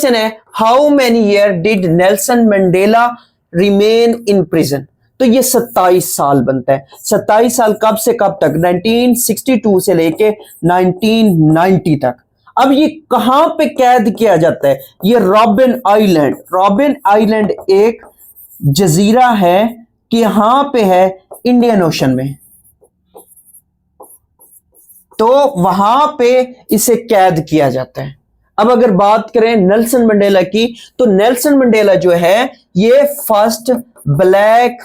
Question है how many year did Nelson Mandela remain in prison. तो ये 27 साल बनता है। 27 साल कब से कब तक? 1962 से लेके 1990 तक। अब ये कहां पे कैद किया जाता है? ये रॉबिन आइलैंड। रॉबिन आइलैंड एक जजीरा है कि यहां पे है इंडियन ओशन में, तो वहां पे इसे कैद किया जाता है। अब अगर बात करें नेल्सन मंडेला की, तो नेल्सन मंडेला जो है ये फर्स्ट ब्लैक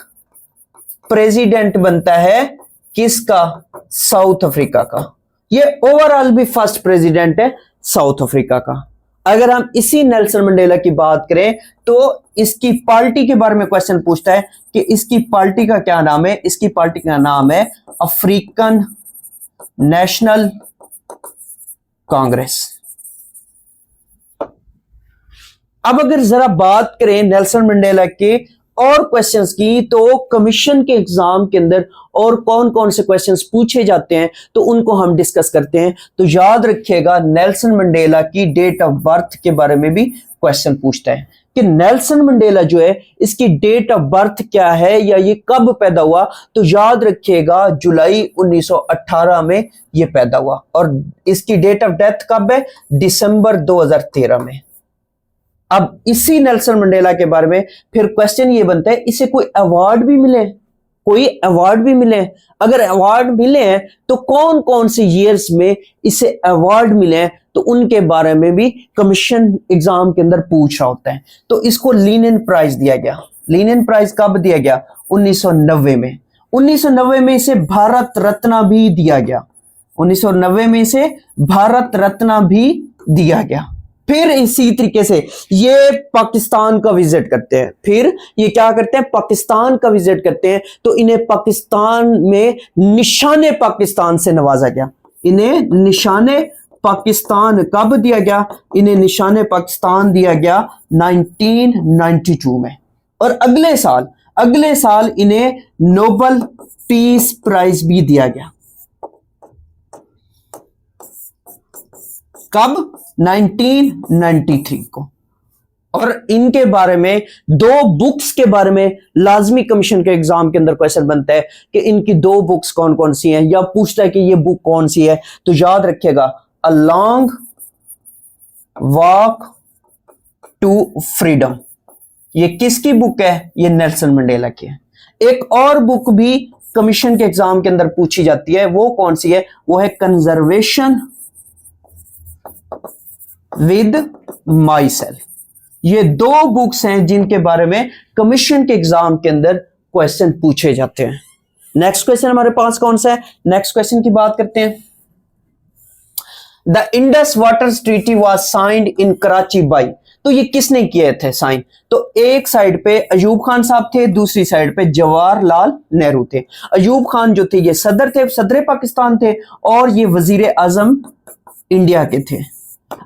प्रेसिडेंट बनता है किसका? साउथ अफ्रीका का। ये ओवरऑल भी फर्स्ट प्रेसिडेंट है साउथ अफ्रीका का। अगर हम इसी नेल्सन मंडेला की बात करें तो इसकी पार्टी के बारे में क्वेश्चन पूछता है कि इसकी पार्टी का क्या नाम है? इसकी पार्टी का नाम है अफ्रीकन नेशनल कांग्रेस। अब अगर जरा बात करें नेल्सन मंडेला के और क्वेश्चंस की, तो कमीशन के एग्जाम के अंदर और कौन कौन से क्वेश्चंस पूछे जाते हैं तो उनको हम डिस्कस करते हैं। तो याद रखिएगा नेल्सन मंडेला की डेट ऑफ बर्थ के बारे में भी क्वेश्चन पूछता है कि नेल्सन मंडेला जो है इसकी डेट ऑफ बर्थ क्या है या ये कब पैदा हुआ। तो याद रखिएगा जुलाई 1918 में ये पैदा हुआ और इसकी डेट ऑफ डेथ कब है? दिसंबर 2013 में। अब इसी नेल्सन मंडेला के बारे में फिर क्वेश्चन ये बनता है इसे कोई अवार्ड भी मिले? कोई अवार्ड भी मिले? अगर अवार्ड मिले हैं तो कौन कौन से ईयर्स में इसे अवार्ड मिले हैं तो उनके बारे में भी कमीशन एग्जाम के अंदर पूछ रहा होता है। तो इसको लीनिन प्राइज दिया गया। लीनिन प्राइज कब दिया गया? 1990 में। 1990 में इसे भारत रत्न भी दिया गया। 1990 में इसे भारत रत्न भी दिया गया। फिर इसी तरीके से ये पाकिस्तान का विजिट करते हैं। फिर ये क्या करते हैं? पाकिस्तान का विजिट करते हैं। तो इन्हें पाकिस्तान में निशाने पाकिस्तान से नवाजा गया। इन्हें निशाने पाकिस्तान कब दिया गया? इन्हें निशाने पाकिस्तान दिया गया 1992 में। और अगले साल इन्हें नोबेल पीस प्राइज भी दिया गया। कब? 1993 को। और इनके बारे में 2 बुक्स के बारे में लाजमी कमीशन के एग्जाम के अंदर क्वेश्चन बनता है कि इनकी 2 बुक्स कौन कौन सी हैं, या पूछता है कि ये बुक कौन सी है। तो याद रखिएगा a long walk to freedom, ये किसकी बुक है? ये नेल्सन मंडेला की है। एक और बुक भी कमीशन के एग्जाम के अंदर पूछी जाती है, वो कौन सी है? वो है कंजर्वेशन विद माई सेल्फ। ये 2 बुक्स हैं जिनके बारे में कमीशन के एग्जाम के अंदर क्वेश्चन पूछे जाते हैं। नेक्स्ट क्वेश्चन हमारे पास कौन सा है? नेक्स्ट क्वेश्चन की बात करते हैं। The Indus water treaty was signed in Karachi by. तो ये किसने किए थे साइन? तो एक साइड पे अयूब खान साहब थे, दूसरी साइड पे जवाहरलाल नेहरू थे। अयूब खान जो थे ये सदर थे, सदर पाकिस्तान थे, और ये वजीर आजम इंडिया के थे।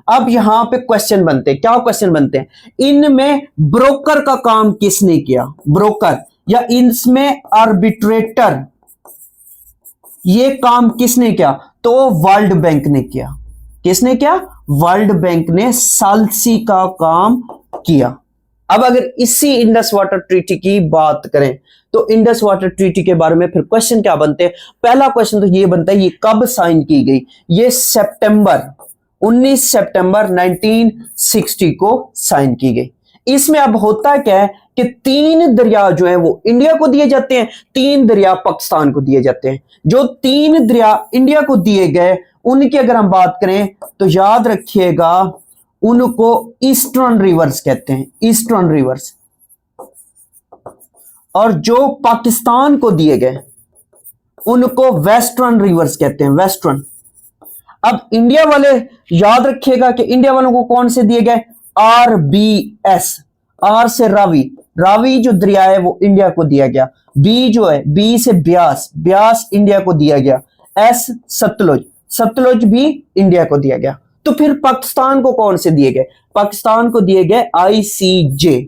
अब यहां पे क्वेश्चन बनते हैं। क्या क्वेश्चन बनते हैं? इनमें ब्रोकर का काम किसने किया? ब्रोकर या इसमें आर्बिट्रेटर, ये काम किसने किया? तो वर्ल्ड बैंक ने किया। किसने किया? वर्ल्ड बैंक ने सालसी का काम किया। अब अगर इसी इंडस वाटर ट्रीटी की बात करें तो इंडस वाटर ट्रीटी के बारे में फिर क्वेश्चन क्या बनते हैं? पहला क्वेश्चन तो ये बनता है ये कब साइन की गई? ये 19 सितंबर 1960 को साइन की गई। इसमें अब होता क्या है कि 3 दरिया जो है वो इंडिया को दिए जाते हैं, 3 दरिया पाकिस्तान को दिए जाते हैं। जो 3 दरिया इंडिया को दिए गए उनकी अगर हम बात करें तो याद रखिएगा उनको ईस्टर्न रिवर्स कहते हैं, ईस्टर्न रिवर्स। और जो पाकिस्तान को दिए गए उनको वेस्टर्न रिवर्स कहते हैं, वेस्टर्न। अब इंडिया वाले याद रखिएगा कि इंडिया वालों को कौन से दिए गए? RBS, आर से रावी, रावी जो दरिया है वो इंडिया को दिया गया। बी जो है, बी से ब्यास, ब्यास इंडिया को दिया गया। S सतलुज, सतलुज भी इंडिया को दिया गया। तो फिर पाकिस्तान को कौन से दिए गए? पाकिस्तान को दिए गए ICJ,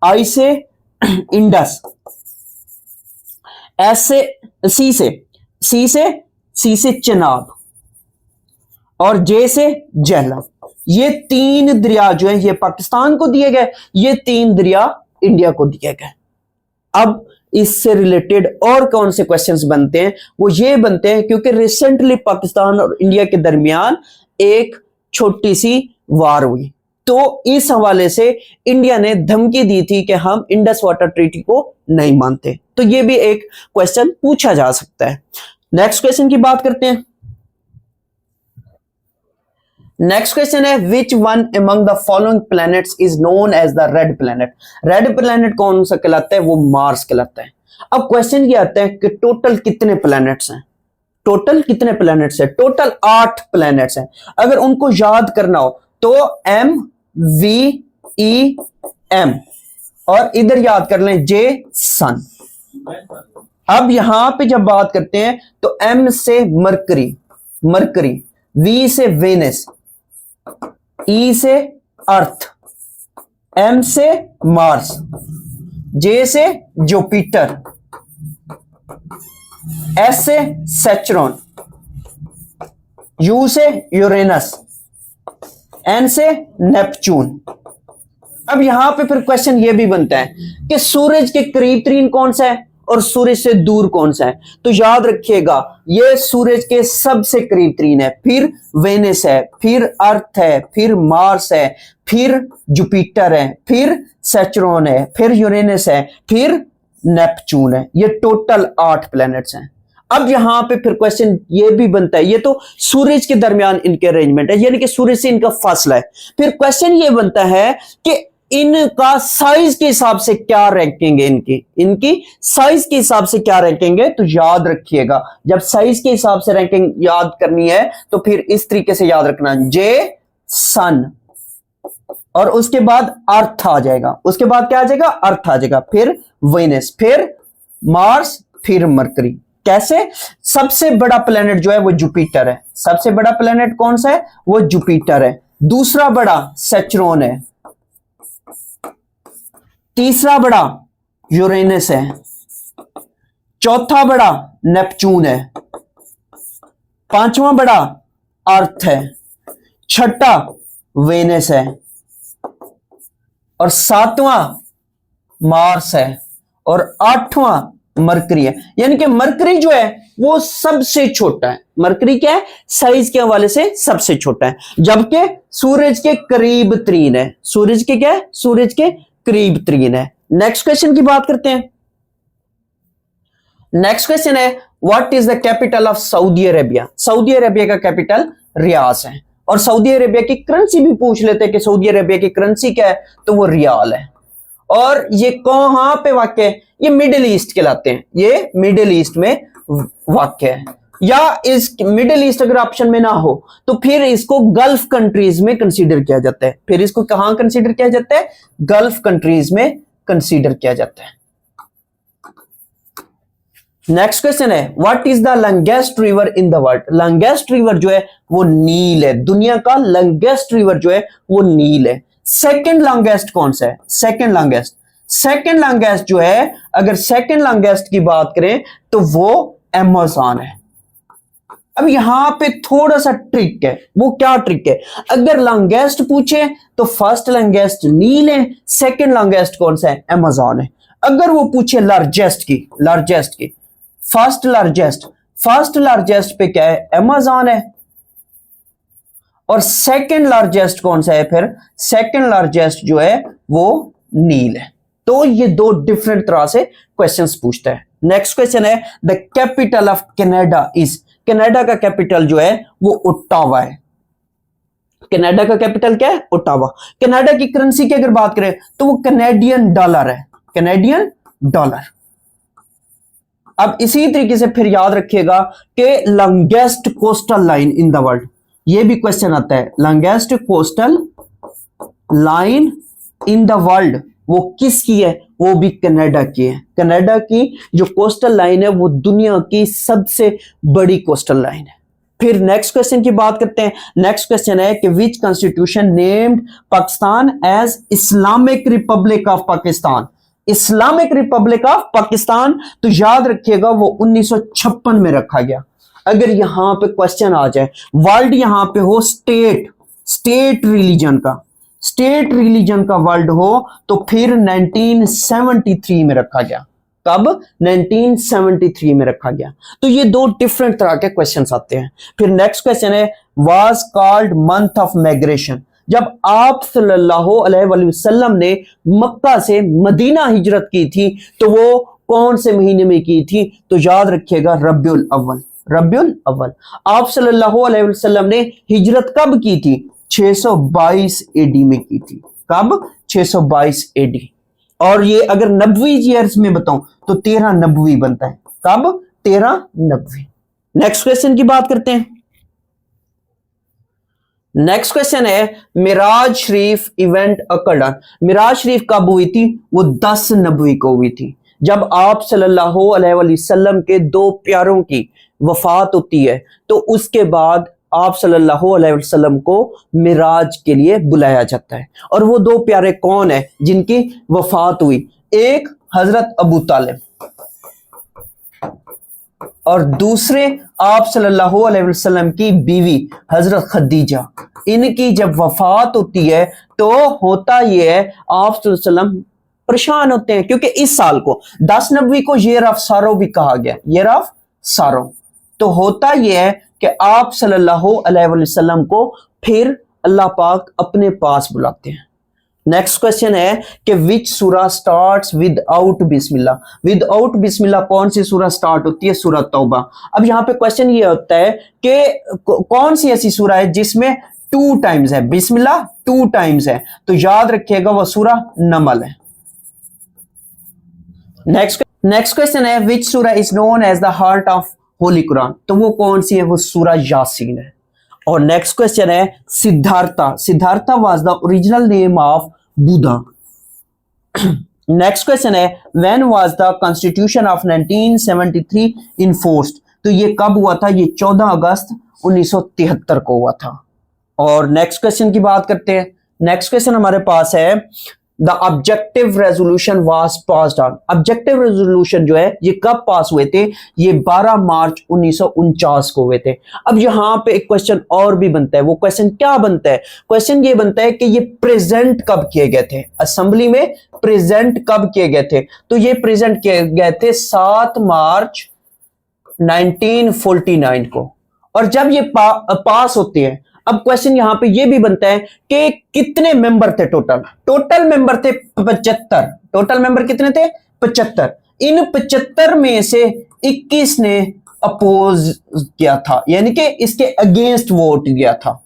I से इंडस, S से सी से चनाब, और जे से झेलम। ये 3 दरिया जो है ये पाकिस्तान को दिए गए, ये 3 दरिया इंडिया को दिए गए। अब इससे रिलेटेड और कौन से क्वेश्चंस बनते हैं? वो ये बनते हैं क्योंकि रिसेंटली पाकिस्तान और इंडिया के दरमियान एक छोटी सी वार हुई, तो इस हवाले से इंडिया ने धमकी दी थी कि हम इंडस वाटर ट्रीटी को नहीं मानते। तो ये भी एक क्वेश्चन पूछा जा सकता है। नेक्स्ट क्वेश्चन की बात करते हैं। नेक्स्ट क्वेश्चन है which one among the following planets is known as the red planet. Red planet कौन सा कहलाता है? वो मार्स कहलाता है। अब क्वेश्चन ये आता है कि टोटल कितने प्लैनेट्स हैं? टोटल कितने प्लैनेट्स हैं? टोटल 8 प्लैनेट्स हैं। अगर उनको याद करना हो तो MVEM और इधर याद कर लें J सन। अब यहां पे जब बात करते हैं तो M से मरकरी, V से वेनस, E से अर्थ, M से मार्स, J से जुपिटर, S से सैचुरन, U से यूरेनस, N से नेपच्यून। अब यहां पे फिर क्वेश्चन ये भी बनता है कि सूरज के करीब तरीन कौन सा है और सूरज से दूर कौन सा है? तो याद रखिएगा ये सूरज के सबसे करीब तरीन है, फिर वेनस है, फिर अर्थ है, फिर मार्स है, फिर जुपिटर है, फिर सैचुरन है, फिर यूरेनस है, फिर नेपच्यून है। ये टोटल 8 प्लैनेट्स हैं। अब यहां पे फिर क्वेश्चन ये भी बनता है, ये तो सूरज के दरमियान इनके अरेंजमेंट है, यानी कि सूरज से इनका फासला है। फिर क्वेश्चन ये बनता है कि इनका साइज के हिसाब से क्या रैंकिंग है, इनकी साइज के हिसाब से क्या रैंकिंग है? तो याद रखिएगा जब साइज के हिसाब से रैंकिंग याद करनी है तो फिर इस तरीके से याद रखना, J सन और उसके बाद अर्थ आ जाएगा, उसके बाद क्या आ जाएगा? अर्थ आ जाएगा, फिर वेनस, फिर मार्स, फिर मरकरी। कैसे? सबसे बड़ा प्लेनेट जो है वो जुपिटर है। सबसे बड़ा प्लेनेट कौन सा है? वो जुपिटर है। दूसरा बड़ा सैचुरन है, तीसरा बड़ा यूरेनस है, चौथा बड़ा नेपच्यून है, पांचवां बड़ा अर्थ है, छठा वेनस है और सातवां मार्स है और 8वां मरकरी है। यानी कि मरकरी जो है वो सबसे छोटा है। मरकरी क्या है? साइज के हवाले से सबसे छोटा है, जबकि सूरज के करीब तरीन है। सूरज के क्या है? सूरज के करीब तरीन है। नेक्स्ट क्वेश्चन की बात करते हैं। नेक्स्ट क्वेश्चन है what is the capital of Saudi Arabia. Saudi Arabia का कैपिटल रियाद है। और सऊदी अरेबिया की करेंसी भी पूछ लेते हैं कि सऊदी अरेबिया की करेंसी क्या है, तो वो रियाल है। और ये कहां पे वाक़ है? ये मिडिल ईस्ट कहलाते हैं, ये मिडिल ईस्ट में वाक़ है। या इस मिडिल ईस्ट अगर ऑप्शन में ना हो तो फिर इसको गल्फ कंट्रीज में कंसीडर किया जाता है। फिर इसको कहां कंसीडर किया जाता है? गल्फ कंट्रीज में कंसीडर किया जाता है। नेक्स्ट क्वेश्चन है what is the longest river in the world. Longest river जो है वो नील है। दुनिया का लॉन्गेस्ट रिवर जो है वो नील है। सेकंड लॉन्गेस्ट कौन सा है? सेकंड लॉन्गेस्ट जो है, अगर सेकंड लॉन्गेस्ट की बात करें तो वो अमेज़न है। अब यहां पे थोड़ा सा ट्रिक है। वो क्या ट्रिक है? अगर लॉन्गेस्ट पूछे तो फर्स्ट लॉन्गेस्ट नील है, सेकंड लॉन्गेस्ट कौन सा है? अमेज़न है। अगर वो पूछे लार्जेस्ट की फर्स्ट लार्जेस्ट पे क्या है? अमेज़न है। और सेकंड लार्जेस्ट कौन सा है? फिर सेकंड लार्जेस्ट जो है वो नील है। तो ये दो डिफरेंट तरह से क्वेश्चंस पूछता है। नेक्स्ट क्वेश्चन है the capital of Canada is. Canada का कैपिटल जो है वो ओटावा है। कनाडा का कैपिटल क्या है? ओटावा। कनाडा की करेंसी की अगर बात करें तो वो कैनेडियन डॉलर है, कैनेडियन डॉलर। अब इसी तरीके से फिर याद रखिएगा कि longest coastal line in the world, ये भी क्वेश्चन आता है। Longest coastal line in the world वो किसकी है? वो भी कनाडा की है। कनाडा की जो कोस्टल लाइन है वो दुनिया की सबसे बड़ी कोस्टल लाइन है। फिर नेक्स्ट क्वेश्चन की बात करते हैं। नेक्स्ट क्वेश्चन है कि which constitution named Pakistan as Islamic republic of Pakistan. Islamic republic of Pakistan, तो याद रखिएगा वो 1956 में रखा गया। अगर यहां पे क्वेश्चन आ जाए, वर्ल्ड यहां पे हो स्टेट, स्टेट रिलीजन का, स्टेट रिलीजन का वर्ल्ड हो तो फिर 1973 में रखा गया। कब? 1973 में रखा गया। तो ये दो डिफरेंट तरह के क्वेश्चंस आते हैं। फिर नेक्स्ट क्वेश्चन है was called month of migration. जब आप सल्लल्लाहु अलैहि वसल्लम ने मक्का से मदीना हिजरत की थी तो वो कौन से महीने में की थी? तो याद रखिएगा रबियुल अव्वल। रबियुल अव्वल। आप सल्लल्लाहु अलैहि वसल्लम ने हिजरत कब की थी? 622 एडी में की थी। कब? 622 एडी। और ये अगर नबवी ईयर्स में बताऊं तो 13 नबवी बनता है। कब? 13 नबवी। नेक्स्ट क्वेश्चन की बात करते हैं। नेक्स्ट क्वेश्चन है मिराज शरीफ इवेंट अकर्ड। मिराज शरीफ कब हुई थी? वो 10 नबवी को हुई थी, जब आप सल्लल्लाहु अलैहि वसल्लम के दो प्यारों की वफात होती है तो उसके बाद आप सल्लल्लाहु अलैहि वसल्लम को मिराज के लिए बुलाया जाता है। और वो दो प्यारे कौन है जिनकी वफात हुई? एक हजरत अबू तालिब और दूसरे आप सल्लल्लाहु अलैहि वसल्लम की बीवी हजरत खदीजा। इनकी जब वफात होती है तो होता यह है आप सल्लल्लाहु अलैहि वसल्लम परेशान होते हैं, क्योंकि इस साल को 10 नबवी को ईयर ऑफ सारो भी कहा गया, ईयर ऑफ सारो। तो होता यह है कि आप सल्लल्लाहु अलैहि वसल्लम को फिर अल्लाह पाक अपने पास बुलाते हैं। नेक्स्ट क्वेश्चन है कि विच सूरा स्टार्ट्स विदाउट बिस्मिल्लाह। विदाउट बिस्मिल्लाह कौन सी सूरा स्टार्ट होती है? सूरा तौबा। अब यहां पे क्वेश्चन ये होता है कि कौन सी ऐसी सूरा है जिसमें 2 टाइम्स है बिस्मिल्लाह, 2 टाइम्स है? तो याद रखिएगा वह सूरा नमल है। नेक्स्ट क्वेश्चन है which surah is known as the heart of holy Quran. तो वो कौन सी है? वो सूरा यासीन है। और नेक्स्ट क्वेश्चन है Siddhartha. Siddhartha was the original name of Buddha. Next question है when was the constitution of 1973 enforced. तो ये कब हुआ था? ये 14 अगस्त 1973 को हुआ था। और नेक्स्ट क्वेश्चन की बात करते हैं। नेक्स्ट क्वेश्चन हमारे पास है the objective resolution was passed on. Objective resolution जो है ये कब पास हुए थे? ये 12 मार्च 1949 को हुए थे। अब यहां पे एक क्वेश्चन और भी बनता है। वो क्वेश्चन क्या बनता है? क्वेश्चन ये बनता है कि ये प्रेजेंट कब किए गए थे? असेंबली में प्रेजेंट कब किए गए थे? तो ये प्रेजेंट किए गए थे 7 मार्च 1949 को। और जब ये पास होते हैं, अब क्वेश्चन यहां पे ये भी बनता है कि कितने मेंबर थे टोटल? टोटल मेंबर थे 75। टोटल मेंबर कितने थे? 75। इन 75 में से 21 ने अपोज किया था, यानी कि इसके अगेंस्ट वोट दिया था।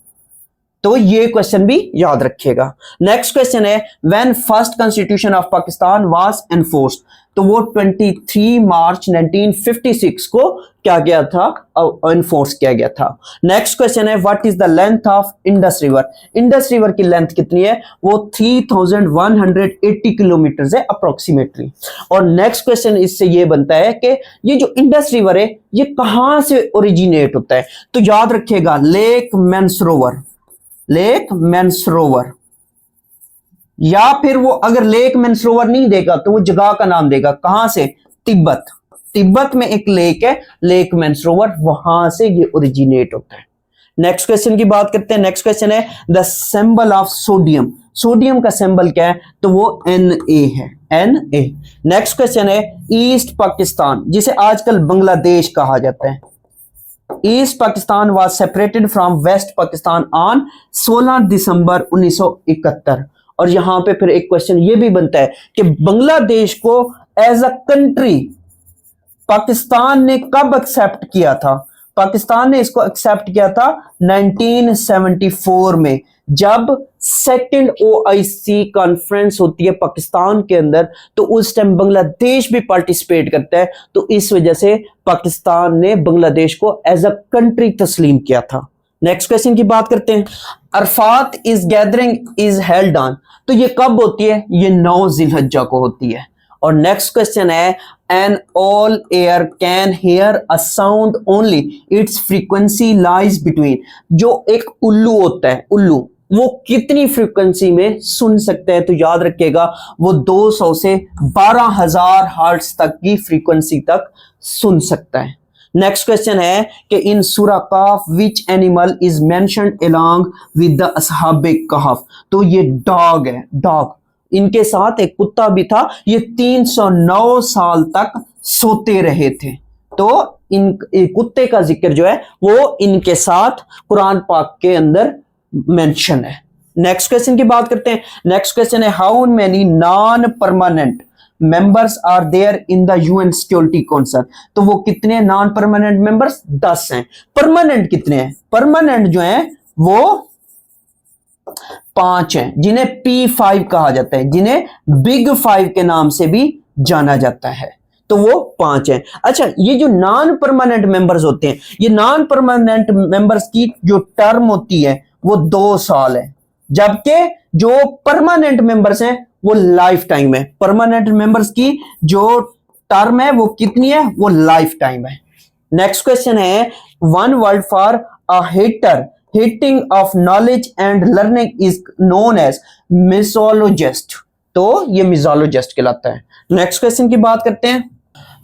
तो ये क्वेश्चन भी याद रखिएगा। नेक्स्ट क्वेश्चन है when first constitution of Pakistan was enforced. तो वो 23 मार्च 1956 को क्या गया था? एनफोर्स किया गया था। नेक्स्ट क्वेश्चन है what is the length of Indus river. Indus river की लेंथ कितनी है? वो 3180 किलोमीटर है अप्रोक्सीमेटली। और नेक्स्ट क्वेश्चन इससे ये बनता है कि ये जो इंडस रिवर है ये कहां से ओरिजिनेट होता है? तो याद रखिएगा लेक मैनसरोवर। लेक मैनसरोवर, या फिर वो अगर लेक मैनसरोवर नहीं देगा तो वो जगह का नाम देगा। कहां से? तिब्बत। तिब्बत में एक लेक है लेक मैनसरोवर, वहां से ये ओरिजिनेट होता है। नेक्स्ट क्वेश्चन की बात करते हैं। नेक्स्ट क्वेश्चन है the symbol of sodium. Sodium का सिंबल क्या है? तो वो Na है, Na। नेक्स्ट क्वेश्चन है ईस्ट पाकिस्तान, जिसे आजकल बांग्लादेश कहा जाता है। East Pakistan was separated from west Pakistan on 16 December 1971। और यहां पे फिर एक क्वेश्चन ये भी बनता है कि बांग्लादेश को एज अ कंट्री पाकिस्तान ने कब एक्सेप्ट किया था? पाकिस्तान ने इसको एक्सेप्ट किया था 1974 में, जब सेकंड OIC कॉन्फ्रेंस होती है पाकिस्तान के अंदर, तो उस टाइम बांग्लादेश भी पार्टिसिपेट करता है। तो इस वजह से पाकिस्तान ने बांग्लादेश को एज अ कंट्री तस्लीम किया था। नेक्स्ट क्वेश्चन की बात करते हैं। Arafat is gathering is held on. तो ये कब होती है? ये 9 जिलहज्जा को होती है। और नेक्स्ट क्वेश्चन है an all air can hear a sound only its frequency lies between. जो एक उल्लू होता है, उल्लू वो कितनी फ्रीक्वेंसी में सुन सकते हैं? तो याद रखिएगा वो 200 से 12,000 हर्ट्ज तक की फ्रीक्वेंसी तक सुन सकता है। नेक्स्ट क्वेश्चन है कि इन सूरा काफ which animal is mentioned along with the असहाबे कहफ। तो ये डॉग है, डॉग, इनके साथ एक कुत्ता भी था, ये 309 साल तक सोते रहे थे। तो इन कुत्ते का जिक्र जो है वो इनके साथ कुरान पाक के अंदर मेंशन है। नेक्स्ट क्वेश्चन की बात करते हैं। नेक्स्ट क्वेश्चन है how many non permanent members are there in the UN security council. तो वो कितने नॉन परमानेंट मेंबर्स? 10 हैं। परमानेंट कितने हैं? परमानेंट जो हैं वो 5 हैं, जिन्हें P5 कहा जाता है, जिन्हें बिग 5 के नाम से भी जाना जाता है। तो वो 5 हैं। अच्छा, ये जो नॉन परमानेंट मेंबर्स होते हैं, ये नॉन परमानेंट मेंबर्स की जो टर्म होती है वो 2 साल है, जबकि जो परमानेंट मेंबर्स हैं वो लाइफ टाइम है। परमानेंट मेंबर्स की जो टर्म है वो कितनी है? वो लाइफ टाइम है। नेक्स्ट क्वेश्चन है one word for a hater hating of knowledge and learning is known as misologist. तो ये मिसोलॉजिस्ट कहलाता है। नेक्स्ट क्वेश्चन की बात करते हैं।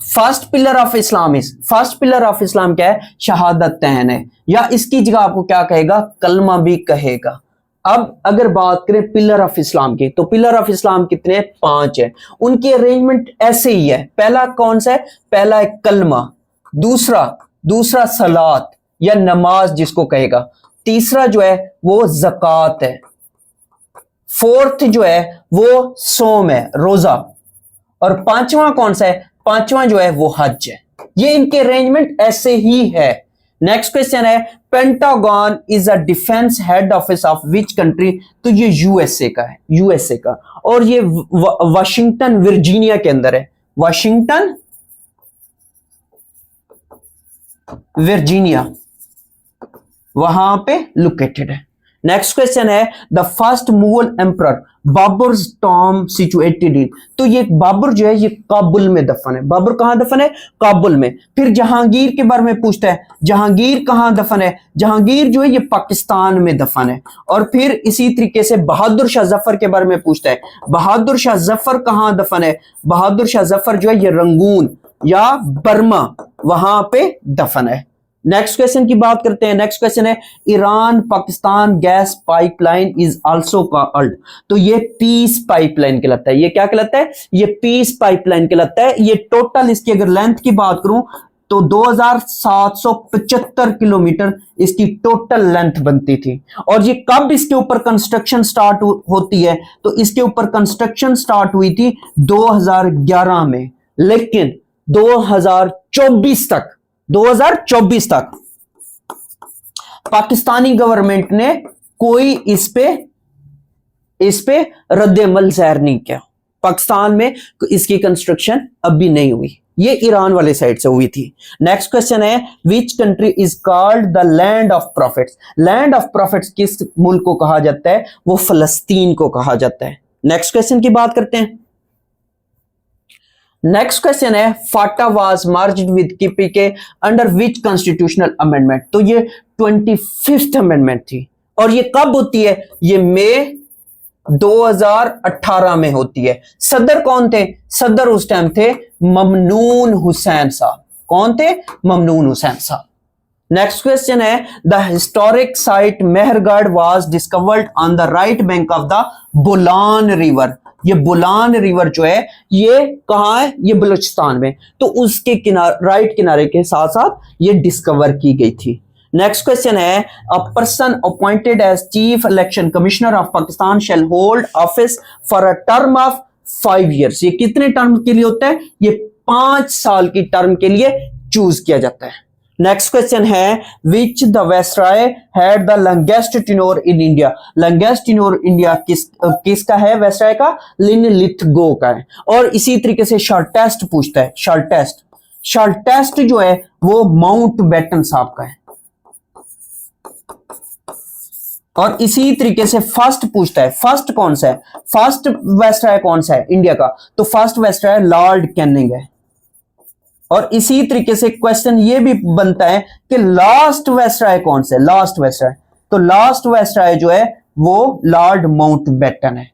First pillar of Islam is, first pillar of Islam क्या है? शहादतैन है, या इसकी जगह आपको क्या कहेगा? कलमा भी कहेगा। अब अगर बात करें पिलर ऑफ इस्लाम की, तो पिलर ऑफ इस्लाम कितने? 5 है। उनकी अरेंजमेंट ऐसे ही है। पहला कौन सा है? पहला है कलमा, दूसरा सलात या नमाज जिसको कहेगा, तीसरा जो है वो ज़कात है, फोर्थ जो है वो सोम है, रोजा, और पांचवा कौन सा है? पांचवा जो है वो हज है। ये इनके अरेंजमेंट ऐसे ही है। नेक्स्ट क्वेश्चन है pentagon is a defence head office of which country. तो ये यूएसए का है, यूएसए का, और ये वाशिंगटन वर्जीनिया के अंदर है। वाशिंगटन वर्जीनिया वहां पे लोकेटेड है। नेक्स्ट क्वेश्चन है the first Mughal emperor Babar's Tom situated in. तो ये बाबर जो है ये काबुल में दफन है। बाबर कहां दफन है? काबुल में। फिर जहांगीर के बारे में पूछता है, जहांगीर कहां दफन है? जहांगीर जो है ये पाकिस्तान में दफन है। और फिर इसी तरीके से बहादुर शाह जफर के बारे में पूछता है, बहादुर शाह जफर कहां दफन है? बहादुर शाह जफर जो है ये रंगून या बर्मा वहां पे दफन है। नेक्स्ट क्वेश्चन की बात करते हैं। नेक्स्ट क्वेश्चन है Iran Pakistan gas pipeline is also called. तो ये पीस पाइपलाइन कहलाता है। ये क्या कहलाता है? ये पीस पाइपलाइन कहलाता है। ये टोटल इसकी अगर लेंथ की बात करूं तो 2775 किलोमीटर इसकी टोटल लेंथ बनती थी। और ये कब इसके ऊपर कंस्ट्रक्शन स्टार्ट होती है? तो इसके ऊपर कंस्ट्रक्शन स्टार्ट हुई थी 2011 में, लेकिन 2024 तक पाकिस्तानी गवर्नमेंट ने कोई इस पे रद्द-ए-अमल ज़ाहिर नहीं किया। पाकिस्तान में इसकी कंस्ट्रक्शन अभी नहीं हुई, ये ईरान वाले साइड से हुई थी। नेक्स्ट क्वेश्चन है which country is called the land of profits. Land of profits किस मुल्क को कहा जाता है? वो फलस्तीन को कहा जाता है। नेक्स्ट क्वेश्चन की बात करते हैं। नेक्स्ट क्वेश्चन है FATA was merged with KPK under which constitutional amendment. तो ये 25th अमेंडमेंट थी। और ये कब होती है? ये मई 2018 में होती है। सदर कौन थे? सदर उस टाइम थे ममनून हुसैन साहब। कौन थे? ममनून हुसैन साहब। नेक्स्ट क्वेश्चन है the historic site Mehrgarh was discovered on the right bank of the Bolan river. ये बोलान रिवर जो है ये कहां है? ये बलूचिस्तान में। तो उसके राइट किनारे के साथ साथ ये डिस्कवर की गई थी। नेक्स्ट क्वेश्चन है a person appointed as chief election commissioner of Pakistan shall hold office for a term of 5 years। ये कितने टर्म के लिए होता है? ये 5 साल की टर्म के लिए चूज किया जाता है। नेक्स्ट क्वेश्चन है which the viceroy had the longest tenure in India. Longest tenure India किसका है? वायसराय का लिनलिथगो का है। और इसी तरीके से शॉर्टेस्ट पूछता है, शॉर्टेस्ट जो है वो माउंट बैटन साहब का है। और इसी तरीके से फर्स्ट पूछता है, फर्स्ट कौन सा है? फर्स्ट वायसराय कौन सा है इंडिया का? तो फर्स्ट वायसराय लॉर्ड कैनिंग है। और इसी तरीके से क्वेश्चन ये भी बनता है कि लास्ट वायसराय कौन सा है? लास्ट वायसराय, तो लास्ट वायसराय जो है वो लॉर्ड माउंटबेटन है।